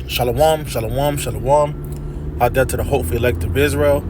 Shalom, shalom, shalom. Out there to the hopefully elect of Israel.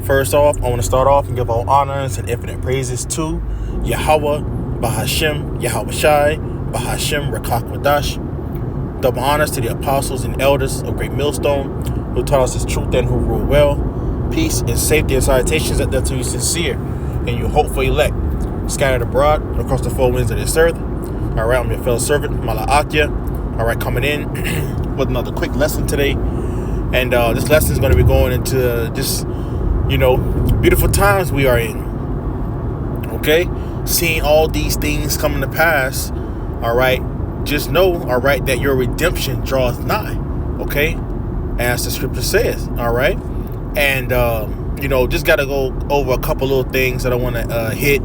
First off, I want to start off and give all honors and infinite praises to Yahweh, Bahashem, Yahweh Shai, Bahashem, Rakak Wadash. Double honors to the apostles and elders of Great Millstone who taught us His truth and who rule well. Peace and safety and salutations out there to you sincere and you hopeful elect, scattered abroad across the four winds of this earth. All right, I'm your fellow servant, Mala'atya. All right, coming in with another quick lesson today. And this lesson is going to be going into just, beautiful times we are in. Okay? Seeing all these things coming to pass. All right? Just know, all right, that your redemption draweth nigh. Okay? As the scripture says. All right? And, just got to go over a couple little things that I want to hit.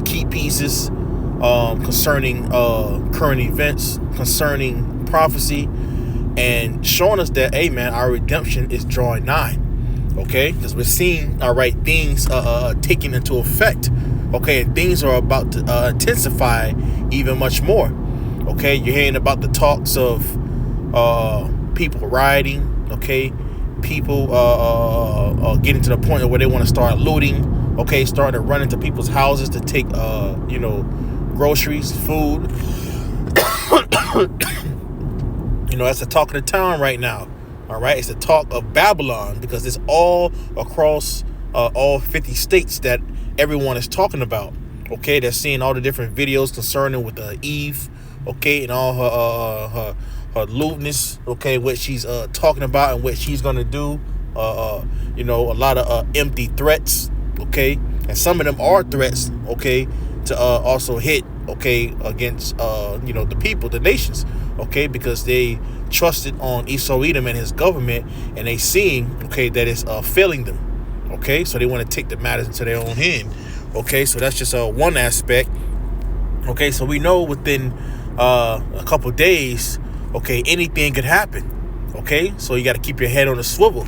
Key pieces concerning current events, concerning prophecy, and showing us that, hey man, our redemption is drawing nigh. Okay, because we're seeing, all right, things taking into effect. Okay, and things are about to intensify even much more. Okay, you're hearing about the talks of people rioting. Okay, people getting to the point where they want to start looting. Okay, starting to run into people's houses to take groceries, food. That's the talk of the town right now. All right, it's the talk of Babylon because it's all across all 50 states that everyone is talking about. Okay, they're seeing all the different videos concerning with Eve. Okay, and all her lewdness. Okay, what she's talking about and what she's gonna do. A lot of empty threats. Okay, and some of them are threats. Okay, to also hit. Okay, against the people, the nations. Okay, because they trusted on Esau Edom and his government, and they seeing that it's failing them. Okay, so they want to take the matters into their own hand. Okay, so that's just one aspect. Okay, so we know within a couple days, anything could happen. Okay, so you got to keep your head on a swivel.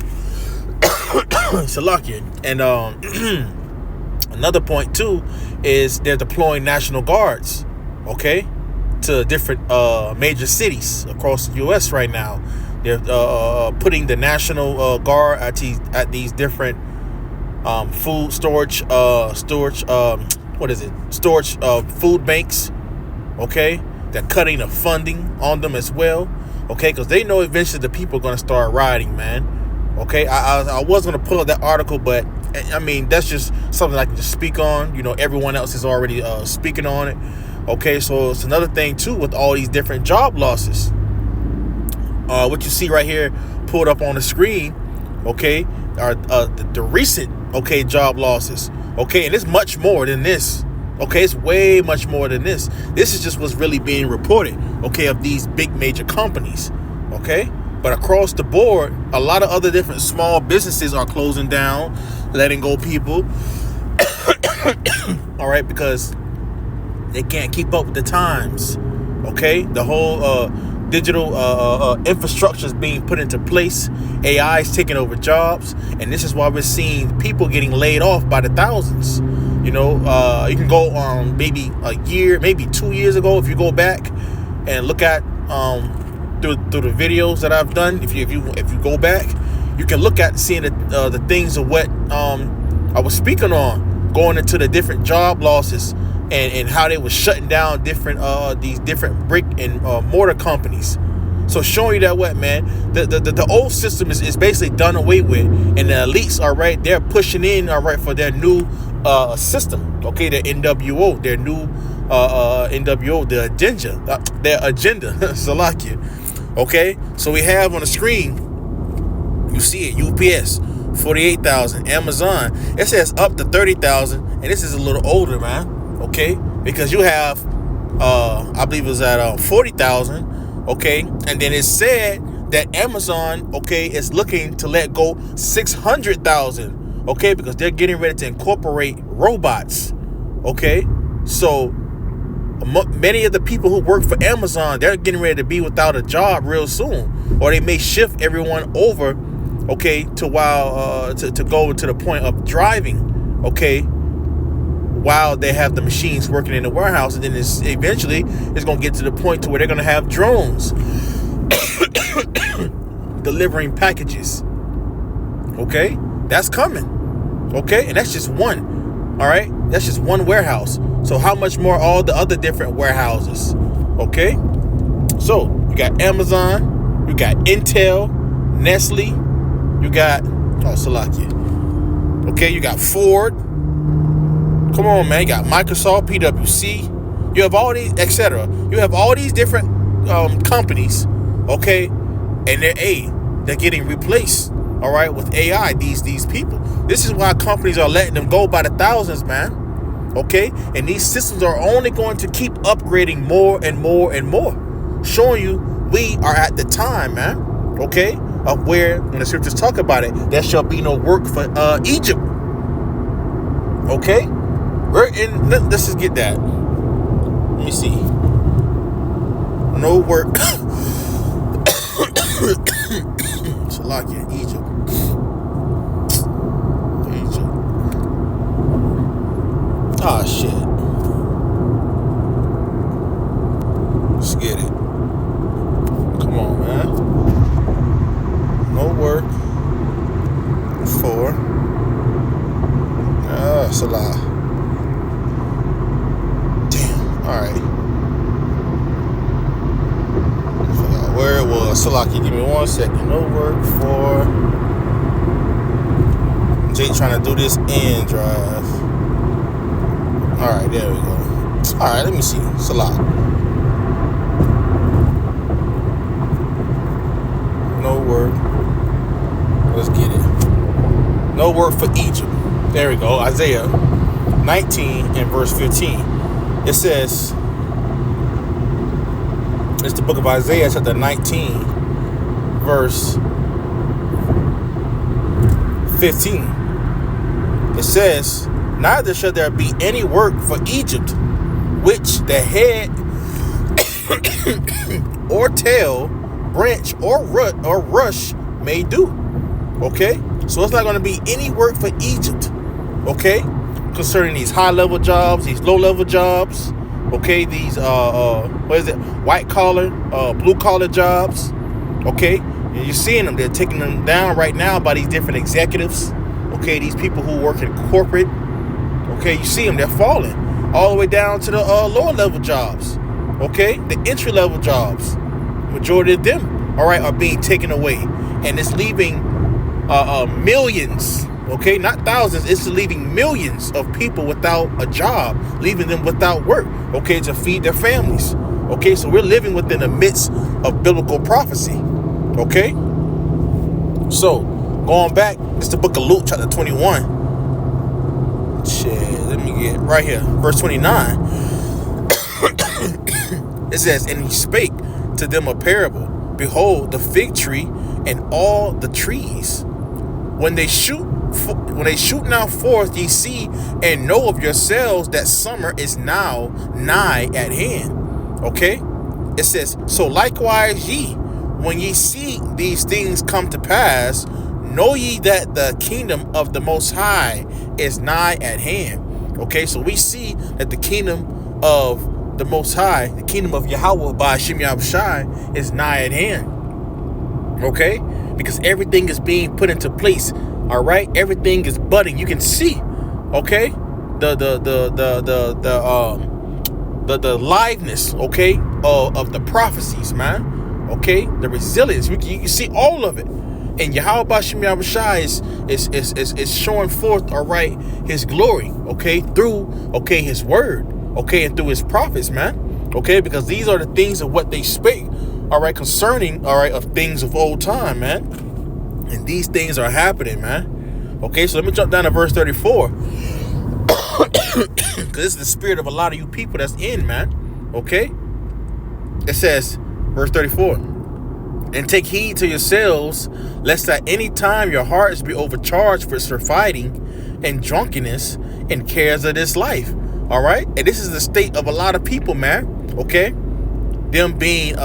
Salakia. And another point too is they're deploying National Guards, to different major cities across the U.S. right now. They're putting the National Guard at these different food storage food banks. Okay, they're cutting the funding on them as well. Okay, because they know eventually the people are going to start rioting, man. Okay, I was going to pull up that article, but I mean, that's just something I can just speak on. Everyone else is already speaking on it. Okay, so it's another thing too with all these different job losses. What you see right here pulled up on the screen, are the recent job losses. Okay, and it's much more than this. Okay, it's way much more than this. This is just what's really being reported. Okay, of these big major companies. Okay. But across the board, a lot of other different small businesses are closing down, letting go people. All right, because they can't keep up with the times. Okay, the whole digital infrastructure is being put into place. AI is taking over jobs, and this is why we're seeing people getting laid off by the thousands. You can go on maybe a year, maybe 2 years ago, if you go back and look at through the videos that I've done. If you go back, you can look at seeing the things of what I was speaking on, going into the different job losses and how they were shutting down these different brick and mortar companies. So showing you that what, man, the old system is basically done away with, and the elites, all right, they're pushing in, all right, for their new system. Okay, their NWO, their new NWO, their agenda, Salakia. Okay, so we have on the screen, you see it, UPS, 48,000, Amazon, it says up to 30,000, and this is a little older, man, okay, because you have, I believe it was at 40,000, okay, and then it said that Amazon, is looking to let go 600,000, because they're getting ready to incorporate robots, so many of the people who work for Amazon, they're getting ready to be without a job real soon, or they may shift everyone over, to go to the point of driving, while they have the machines working in the warehouse, and then eventually it's going to get to the point to where they're going to have drones delivering packages. Okay, that's coming. Okay, and that's just one. All right, that's just one warehouse. So how much more all the other different warehouses? Okay, so you got Amazon, you got Intel, Nestle, you got Salakia. Okay, you got Ford. Come on, man. You got Microsoft, PwC. You have all these, etc. You have all these different companies. Okay, and they're getting replaced. All right, with AI. These people. This is why companies are letting them go by the thousands, man. Okay, and these systems are only going to keep upgrading more and more and more, showing you we are at the time, man. Okay, of where when the scriptures talk about it, there shall be no work for Egypt. Okay, we're in. Let's just get that. Let me see. No work. Salakia, Egypt. Oh shit. Let's get it. Come on, man. No work for Salah. Damn. Alright. I forgot where it was. Salaki, give me 1 second. No work for Jay trying to do this end drive. Alright, there we go. Alright, let me see. Salah. No work. Let's get it. No work for Egypt. There we go. Isaiah 19 and verse 15. It says, it's the book of Isaiah, chapter 19, verse 15. It says, neither shall there be any work for Egypt, which the head or tail, branch or root or rush may do. Okay, so it's not going to be any work for Egypt. Okay, concerning these high-level jobs, these low-level jobs. Okay, these what is it? White collar, blue collar jobs. Okay, and you're seeing them. They're taking them down right now by these different executives. Okay, these people who work in corporate. Okay, you see them. They're falling all the way down to the lower level jobs. Okay, the entry level jobs. Majority of them, all right, are being taken away, and it's leaving millions. Okay, not thousands. It's leaving millions of people without a job, leaving them without work. Okay, to feed their families. Okay, so we're living within the midst of biblical prophecy. Okay, so going back, it's the book of Luke, chapter 21. Shit, let me get right here, verse 29. It says, and he spake to them a parable. Behold, the fig tree and all the trees, when they shoot now forth, ye see and know of yourselves that summer is now nigh at hand. Okay, it says, so likewise ye, when ye see these things come to pass, know ye that the kingdom of the Most High is nigh at hand. Okay, so we see that the kingdom of the Most High, the kingdom of Yahweh by Hashem Yahushai is nigh at hand. Okay, because everything is being put into place. All right, everything is budding. You can see, okay, the liveness, okay, of the prophecies, man. Okay, the resilience. You can see all of it. And Yahweh Bashim Yahushai is showing forth, all right, his glory, okay, through, okay, his word, okay, and through his prophets, man. Okay, because these are the things of what they spake, all right, concerning, all right, of things of old time, man. And these things are happening, man. Okay, so let me jump down to verse 34. Because this is the spirit of a lot of you people that's in, man. Okay? It says, verse 34. And take heed to yourselves, lest at any time your hearts be overcharged for fighting and drunkenness and cares of this life. All right? And this is the state of a lot of people, man. Okay? Them being,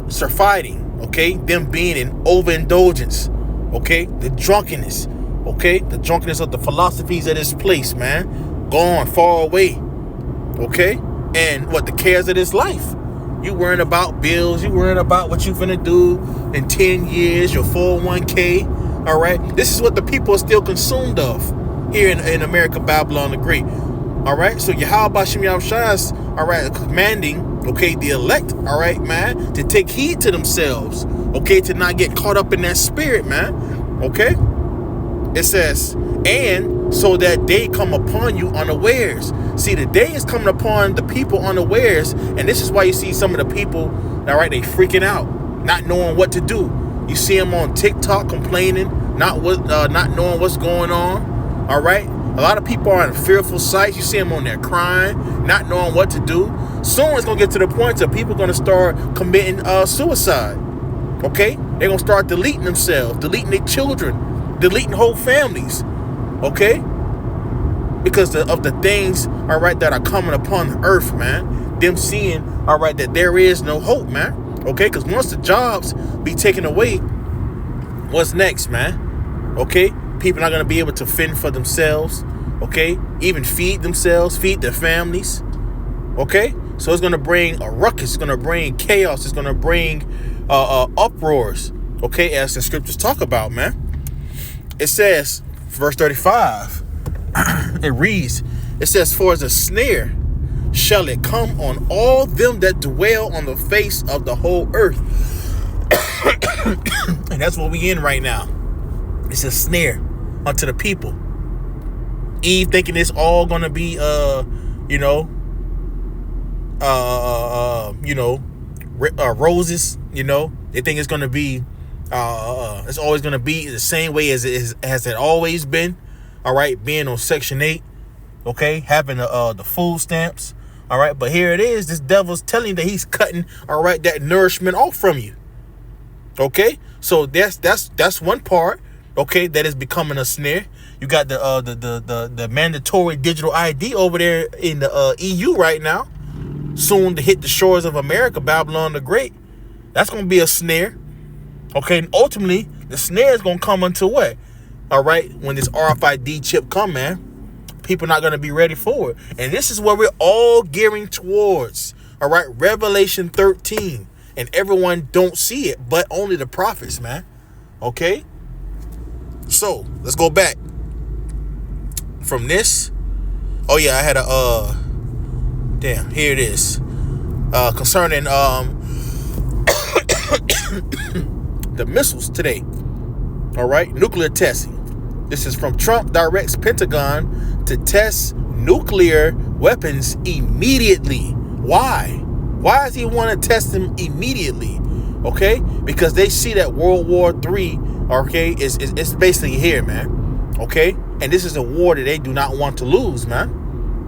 surfeiting. Okay, them being in overindulgence. Okay, the drunkenness. Okay, the drunkenness of the philosophies of this place, man, gone far away. Okay, and what the cares of this life. You worrying about bills. You worrying about what you finna do in 10 years, your 401k. All right. This is what the people are still consumed of here in America, Babylon the Great. All right. So Yahweh Bashem Yahushua is, all right, commanding, okay, the elect, all right, man, to take heed to themselves, okay, to not get caught up in that spirit, man. Okay. It says, and so that day come upon you unawares. See, the day is coming upon the people unawares, and this is why you see some of the people, all right, they freaking out, not knowing what to do. You see them on TikTok complaining, not knowing what's going on. All right, a lot of people are on fearful sites. You see them on there crying, not knowing what to do. Soon it's gonna get to the point that people are gonna start committing suicide. Okay, they're gonna start deleting themselves, deleting their children, deleting whole families. Okay, because of the things, all right, that are coming upon the earth, man. Them seeing, all right, that there is no hope, man. Okay, because once the jobs be taken away, what's next, man? Okay, people are not going to be able to fend for themselves. Okay, even feed themselves, feed their families. Okay, so it's going to bring a ruckus. It's going to bring chaos. It's going to bring uproars. Okay, as the scriptures talk about, man. It says, verse 35. It reads, it says, for as a snare shall it come on all them that dwell on the face of the whole earth. And that's what we in right now. It's a snare unto the people. Eve thinking it's all gonna be roses. They think it's gonna be it's always gonna be the same way as it always been. All right, being on Section 8, okay, having the food stamps, all right, but here it is, this devil's telling you that he's cutting, all right, that nourishment off from you, okay, so that's one part, okay, that is becoming a snare. You got the mandatory digital ID over there in the EU right now, soon to hit the shores of America, Babylon the Great. That's going to be a snare, okay, and ultimately, the snare is going to come unto what? All right, when this RFID chip come, man, people not going to be ready for it. And this is what we're all gearing towards. All right, Revelation 13. And everyone don't see it, but only the prophets, man. Okay? So, let's go back. From this. Oh, yeah, I had damn, here it is. Concerning the missiles today. All right, nuclear testing. This is from Trump directs Pentagon to test nuclear weapons immediately. Why? Why does he want to test them immediately? Okay, because they see that World War III, okay, is basically here, man. Okay, and this is a war that they do not want to lose, man.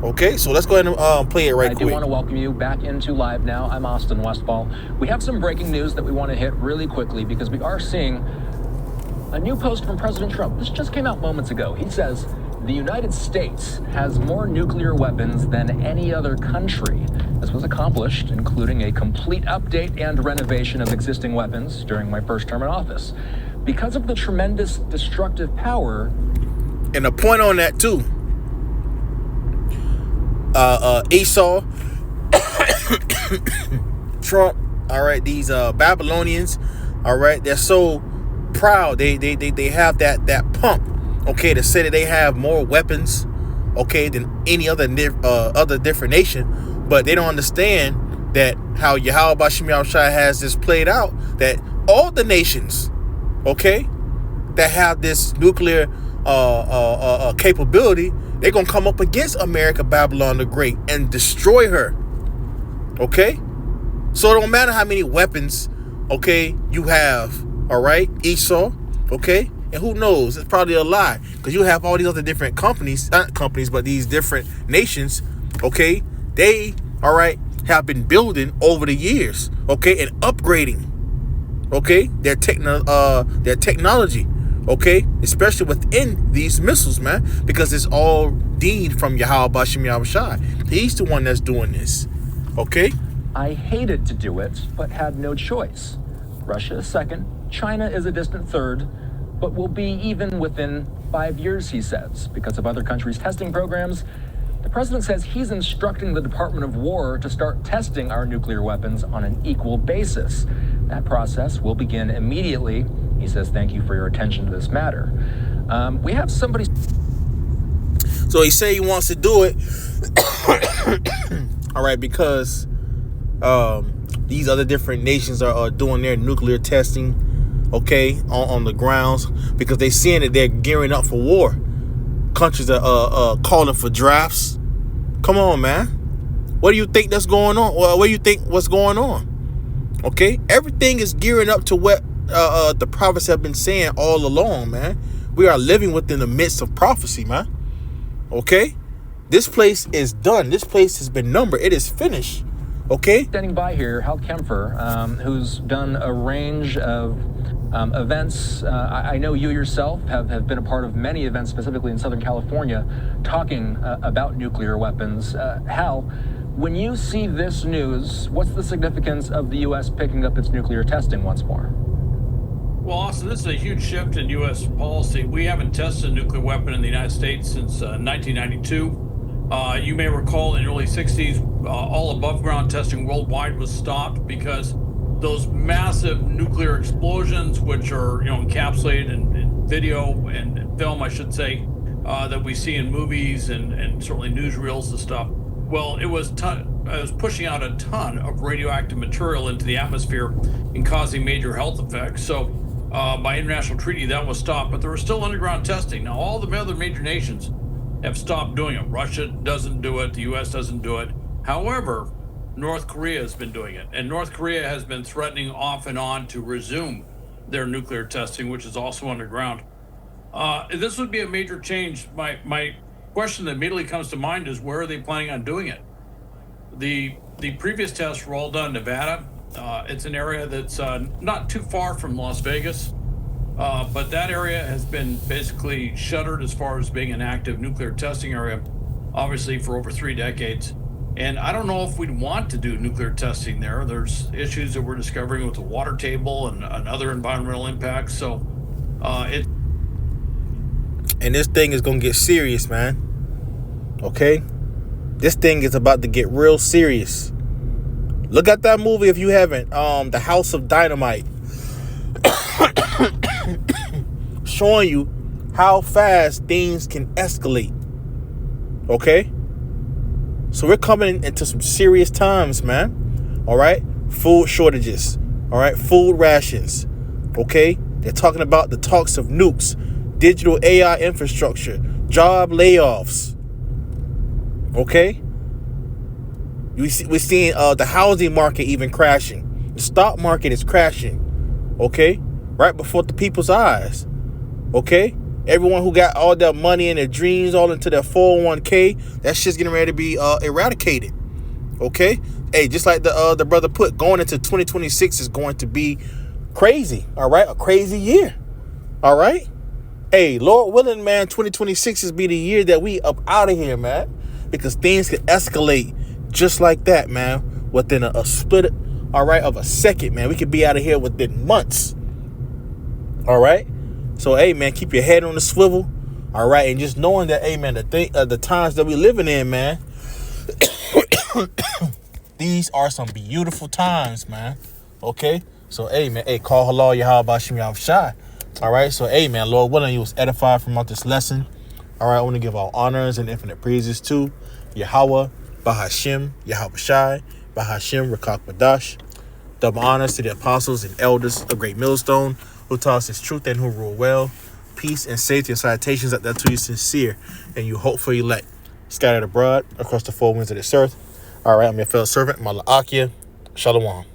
Okay, so let's go ahead and play it right quick. I do want to welcome you back into Live Now. I'm Austin Westfall. We have some breaking news that we want to hit really quickly because we are seeing a new post from President Trump. This just came out moments ago. He says the United States has more nuclear weapons than any other country. This was accomplished, including a complete update and renovation of existing weapons during my first term in office. Because of the tremendous destructive power. And a point on that too. Esau, Trump, all right, these Babylonians, all right, they're so proud. They have that pump, okay, to say that they have more weapons, okay, than any other different nation, but they don't understand that how Yahweh Bashem Yahushua has this played out, that all the nations, okay, that have this nuclear capability, they're gonna come up against America, Babylon the Great, and destroy her. Okay, so it don't matter how many weapons, okay, you have. All right, Esau, okay, and who knows? It's probably a lie because you have all these other different companies, not companies, but these different nations. Okay, they, all right, have been building over the years, okay, and upgrading, okay, their technology. Okay, especially within these missiles, man, because it's all deemed from Yahweh Bashem Yahushua. He's the one that's doing this. Okay, I hated to do it, but had no choice. Russia is second, China is a distant third, but will be even within 5 years, he says, because of other countries' testing programs The president says he's instructing the Department of War to start testing our nuclear weapons on an equal basis. That process will begin immediately. He says, thank you for your attention to this matter. We have somebody. So he say he wants to do it, all right, because these other different nations are doing their nuclear testing, okay, on the grounds, because they seeing that they're gearing up for war. Countries are calling for drafts. Come on, man. What do you think that's going on? Well, what do you think what's going on? Okay, everything is gearing up to what the prophets have been saying all along, man. We are living within the midst of prophecy, man. Okay, this place is done. This place has been numbered. It is finished. Okay. Standing by here, Hal Kempfer, who's done a range of events. I know you yourself have been a part of many events, specifically in Southern California, talking about nuclear weapons. Hal, when you see this news, what's the significance of the U.S. picking up its nuclear testing once more? Well, Austin, this is a huge shift in U.S. policy. We haven't tested a nuclear weapon in the United States since 1992. You may recall in the early 60s, all above-ground testing worldwide was stopped because those massive nuclear explosions, which are encapsulated in video and film, I should say, that we see in movies and certainly newsreels and stuff. Well, it was pushing out a ton of radioactive material into the atmosphere and causing major health effects. So by international treaty, that was stopped, but there was still underground testing. Now, all the other major nations have stopped doing it. Russia doesn't do it. The U.S. doesn't do it. However, North Korea has been doing it, and North Korea has been threatening off and on to resume their nuclear testing, which is also underground. This would be a major change. My question that immediately comes to mind is, where are they planning on doing it? The previous tests were all done in Nevada. It's an area that's not too far from Las Vegas, but that area has been basically shuttered as far as being an active nuclear testing area, obviously for over 3 decades. And I don't know if we'd want to do nuclear testing there. There's issues that we're discovering with the water table and other environmental impacts. So And this thing is going to get serious, man. Okay? This thing is about to get real serious. Look at that movie if you haven't. The House of Dynamite. Showing you how fast things can escalate. Okay? So we're coming into some serious times, man. All right? Food shortages. All right? Food rations. Okay? They're talking about the talks of nukes, digital AI infrastructure, job layoffs. Okay? We're seeing the housing market even crashing. The stock market is crashing. Okay? Right before the people's eyes. Okay? Everyone who got all their money and their dreams all into their 401k, that shit's getting ready to be eradicated. Okay? Hey, just like the brother put, going into 2026 is going to be crazy. All right? A crazy year. All right? Hey, Lord willing, man, 2026 is be the year that we up out of here, man. Because things can escalate just like that, man. Within a split, all right, of a second, man. We could be out of here within months. All right? So, hey, man, keep your head on the swivel. All right? And just knowing that, hey, man, the times that we living in, man, these are some beautiful times, man. Okay? So, hey, man, hey, call halal Yahweh Bashim Yahushai. All right? So, hey, man, Lord willing, you was edified from out this lesson. All right? I want to give all honors and infinite praises to Yahweh, Bahashim, Yahweh Shai, Bahashim, Rakak Badash. Double honors to the apostles and elders of Great Millstone, who taught us his truth and who rule well. Peace and safety and salutations that to you sincere and you hopeful elect, scattered abroad across the four winds of this earth. All right, I'm your fellow servant, Mala Akia. Shalom.